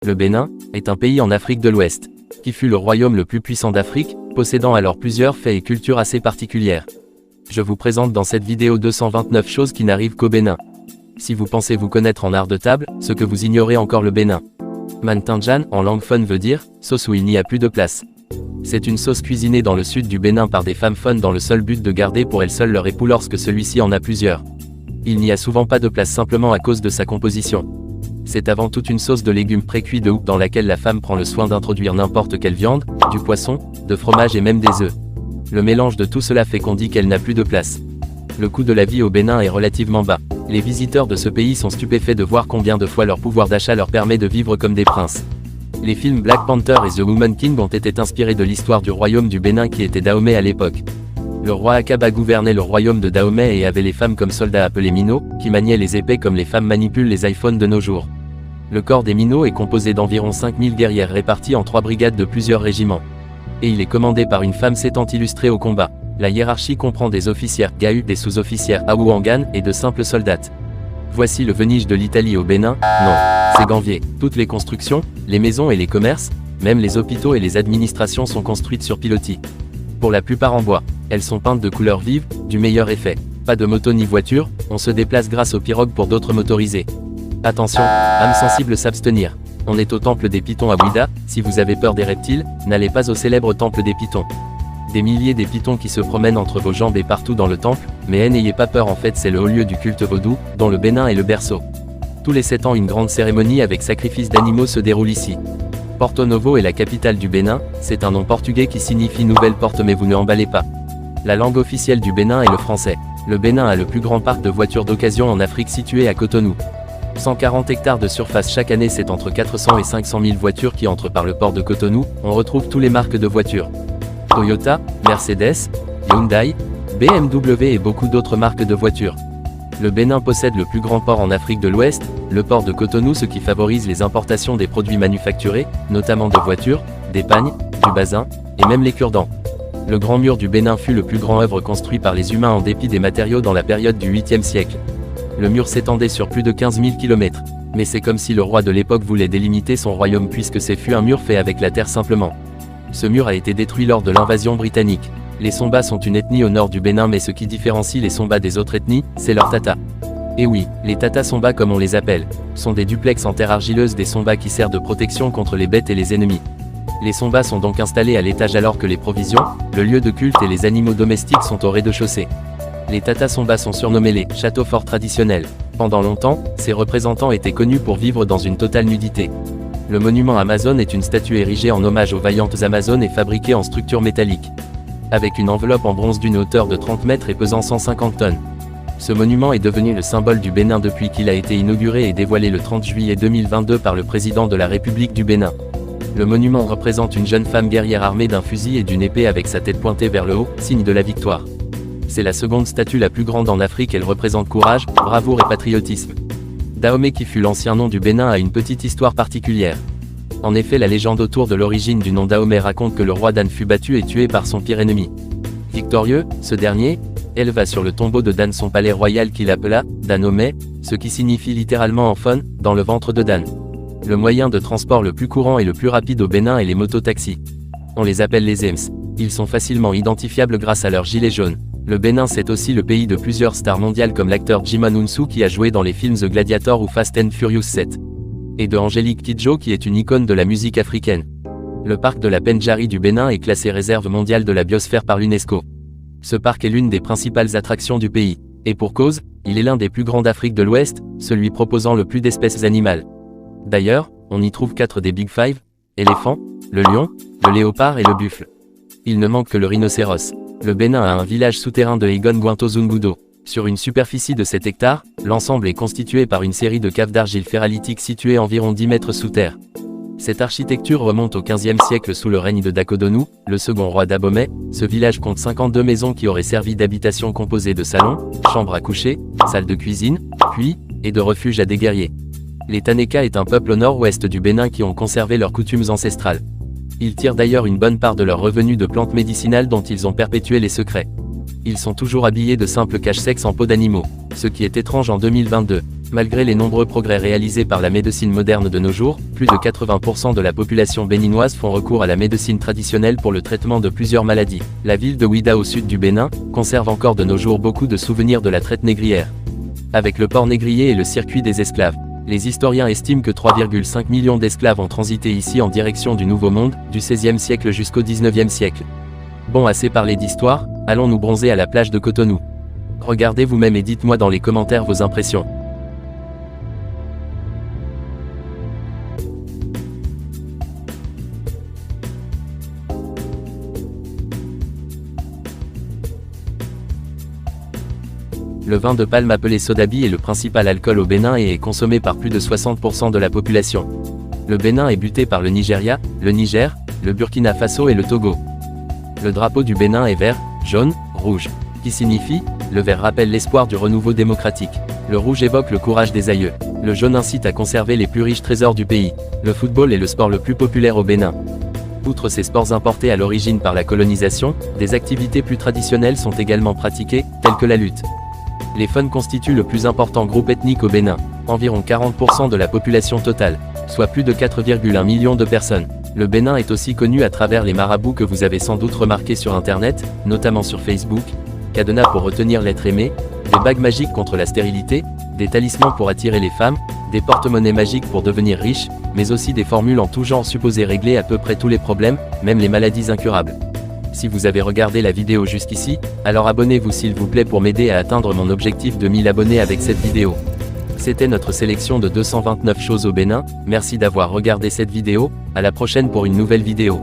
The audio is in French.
Le Bénin est un pays en Afrique de l'Ouest, qui fut le royaume le plus puissant d'Afrique, possédant alors plusieurs faits et cultures assez particulières. Je vous présente dans cette vidéo 229 choses qui n'arrivent qu'au Bénin. Si vous pensez vous connaître en art de table, ce que vous ignorez encore le Bénin. Mantinjan, en langue fon veut dire « sauce où il n'y a plus de place ». C'est une sauce cuisinée dans le sud du Bénin par des femmes fon dans le seul but de garder pour elles seules leur époux lorsque celui-ci en a plusieurs. Il n'y a souvent pas de place simplement à cause de sa composition. C'est avant tout une sauce de légumes précuits de houx dans laquelle la femme prend le soin d'introduire n'importe quelle viande, du poisson, de fromage et même des œufs. Le mélange de tout cela fait qu'on dit qu'elle n'a plus de place. Le coût de la vie au Bénin est relativement bas. Les visiteurs de ce pays sont stupéfaits de voir combien de fois leur pouvoir d'achat leur permet de vivre comme des princes. Les films Black Panther et The Woman King ont été inspirés de l'histoire du royaume du Bénin qui était Dahomey à l'époque. Le roi Akaba gouvernait le royaume de Dahomey et avait les femmes comme soldats appelés Mino, qui maniaient les épées comme les femmes manipulent les iPhones de nos jours. Le corps des Mino est composé d'environ 5000 guerrières réparties en 3 brigades de plusieurs régiments. Et il est commandé par une femme s'étant illustrée au combat. La hiérarchie comprend des officières Gahu, des sous-officières Aouangan et de simples soldates. Voici le Venise de l'Italie au Bénin. Non, c'est Ganvier. Toutes les constructions, les maisons et les commerces, même les hôpitaux et les administrations sont construites sur pilotis. Pour la plupart en bois. Elles sont peintes de couleurs vives, du meilleur effet. Pas de moto ni voiture, on se déplace grâce aux pirogues pour d'autres motorisés. Attention, âme sensible s'abstenir. On est au temple des Pythons à Ouida, si vous avez peur des reptiles, n'allez pas au célèbre temple des Pythons. Des milliers des pythons qui se promènent entre vos jambes et partout dans le temple, mais n'ayez pas peur, en fait c'est le haut lieu du culte vaudou, dont le Bénin est le berceau. Tous les 7 ans une grande cérémonie avec sacrifice d'animaux se déroule ici. Porto Novo est la capitale du Bénin, c'est un nom portugais qui signifie nouvelle porte mais vous ne emballez pas. La langue officielle du Bénin est le français. Le Bénin a le plus grand parc de voitures d'occasion en Afrique situé à Cotonou. 140 hectares de surface chaque année, c'est entre 400 et 500 000 voitures qui entrent par le port de Cotonou. On retrouve tous les marques de voitures. Toyota, Mercedes, Hyundai, BMW et beaucoup d'autres marques de voitures. Le Bénin possède le plus grand port en Afrique de l'Ouest, le port de Cotonou, ce qui favorise les importations des produits manufacturés, notamment de voitures, des pagnes, du basin, et même les cure-dents. Le Grand Mur du Bénin fut le plus grand œuvre construit par les humains en dépit des matériaux dans la période du 8e siècle. Le mur s'étendait sur plus de 15 000 km. Mais c'est comme si le roi de l'époque voulait délimiter son royaume puisque c'est fut un mur fait avec la terre simplement. Ce mur a été détruit lors de l'invasion britannique. Les Sombas sont une ethnie au nord du Bénin, mais ce qui différencie les Sombas des autres ethnies, c'est leur tata. Et oui, les tata Sombas comme on les appelle, sont des duplex en terre argileuse des Sombas qui servent de protection contre les bêtes et les ennemis. Les Sombas sont donc installés à l'étage alors que les provisions, le lieu de culte et les animaux domestiques sont au rez-de-chaussée. Les Tata Sombas sont surnommés les châteaux forts traditionnels. Pendant longtemps, ces représentants étaient connus pour vivre dans une totale nudité. Le monument Amazon est une statue érigée en hommage aux vaillantes Amazones et fabriquée en structure métallique. Avec une enveloppe en bronze d'une hauteur de 30 mètres et pesant 150 tonnes. Ce monument est devenu le symbole du Bénin depuis qu'il a été inauguré et dévoilé le 30 juillet 2022 par le président de la République du Bénin. Le monument représente une jeune femme guerrière armée d'un fusil et d'une épée avec sa tête pointée vers le haut, signe de la victoire. C'est la seconde statue la plus grande en Afrique, elle représente courage, bravoure et patriotisme. Dahomey, qui fut l'ancien nom du Bénin, a une petite histoire particulière. En effet, la légende autour de l'origine du nom Dahomey raconte que le roi Dan fut battu et tué par son pire ennemi. Victorieux, ce dernier éleva sur le tombeau de Dan son palais royal qu'il appela Dahomey, ce qui signifie littéralement en fon, dans le ventre de Dan. Le moyen de transport le plus courant et le plus rapide au Bénin est les mototaxis. On les appelle les EMS. Ils sont facilement identifiables grâce à leur gilet jaune. Le Bénin, c'est aussi le pays de plusieurs stars mondiales comme l'acteur Djimon Hounsou qui a joué dans les films The Gladiator ou Fast and Furious 7. Et de Angélique Kidjo qui est une icône de la musique africaine. Le parc de la Pendjari du Bénin est classé réserve mondiale de la biosphère par l'UNESCO. Ce parc est l'une des principales attractions du pays. Et pour cause, il est l'un des plus grands d'Afrique de l'Ouest, celui proposant le plus d'espèces animales. D'ailleurs, on y trouve 4 des Big Five, éléphant, le lion, le léopard et le buffle. Il ne manque que le rhinocéros. Le Bénin a un village souterrain de Egon Guanto-Zungudo. Sur une superficie de 7 hectares, l'ensemble est constitué par une série de caves d'argile ferralitique situées environ 10 mètres sous terre. Cette architecture remonte au XVe siècle sous le règne de Dakodonou, le second roi d'Abomey. Ce village compte 52 maisons qui auraient servi d'habitation composées de salons, chambres à coucher, salles de cuisine, puits, et de refuge à des guerriers. Les Taneka est un peuple au nord-ouest du Bénin qui ont conservé leurs coutumes ancestrales. Ils tirent d'ailleurs une bonne part de leurs revenus de plantes médicinales dont ils ont perpétué les secrets. Ils sont toujours habillés de simples cache-sexe en peau d'animaux, ce qui est étrange en 2022. Malgré les nombreux progrès réalisés par la médecine moderne de nos jours, plus de 80% de la population béninoise font recours à la médecine traditionnelle pour le traitement de plusieurs maladies. La ville de Ouidah au sud du Bénin, conserve encore de nos jours beaucoup de souvenirs de la traite négrière. Avec le port négrier et le circuit des esclaves. Les historiens estiment que 3,5 millions d'esclaves ont transité ici en direction du Nouveau Monde, du XVIe siècle jusqu'au XIXe siècle. Bon, assez parlé d'histoire, allons nous bronzer à la plage de Cotonou. Regardez vous-même et dites-moi dans les commentaires vos impressions. Le vin de palme appelé sodabi est le principal alcool au Bénin et est consommé par plus de 60% de la population. Le Bénin est buté par le Nigeria, le Niger, le Burkina Faso et le Togo. Le drapeau du Bénin est vert, jaune, rouge. Qui signifie, le vert rappelle l'espoir du renouveau démocratique. Le rouge évoque le courage des aïeux. Le jaune incite à conserver les plus riches trésors du pays. Le football est le sport le plus populaire au Bénin. Outre ces sports importés à l'origine par la colonisation, des activités plus traditionnelles sont également pratiquées, telles que la lutte. Les Fon constituent le plus important groupe ethnique au Bénin, environ 40% de la population totale, soit plus de 4,1 millions de personnes. Le Bénin est aussi connu à travers les marabouts que vous avez sans doute remarqués sur internet, notamment sur Facebook, cadenas pour retenir l'être aimé, des bagues magiques contre la stérilité, des talismans pour attirer les femmes, des porte-monnaies magiques pour devenir riche, mais aussi des formules en tout genre supposées régler à peu près tous les problèmes, même les maladies incurables. Si vous avez regardé la vidéo jusqu'ici, alors abonnez-vous s'il vous plaît pour m'aider à atteindre mon objectif de 1000 abonnés avec cette vidéo. C'était notre sélection de 229 choses au Bénin, merci d'avoir regardé cette vidéo, à la prochaine pour une nouvelle vidéo.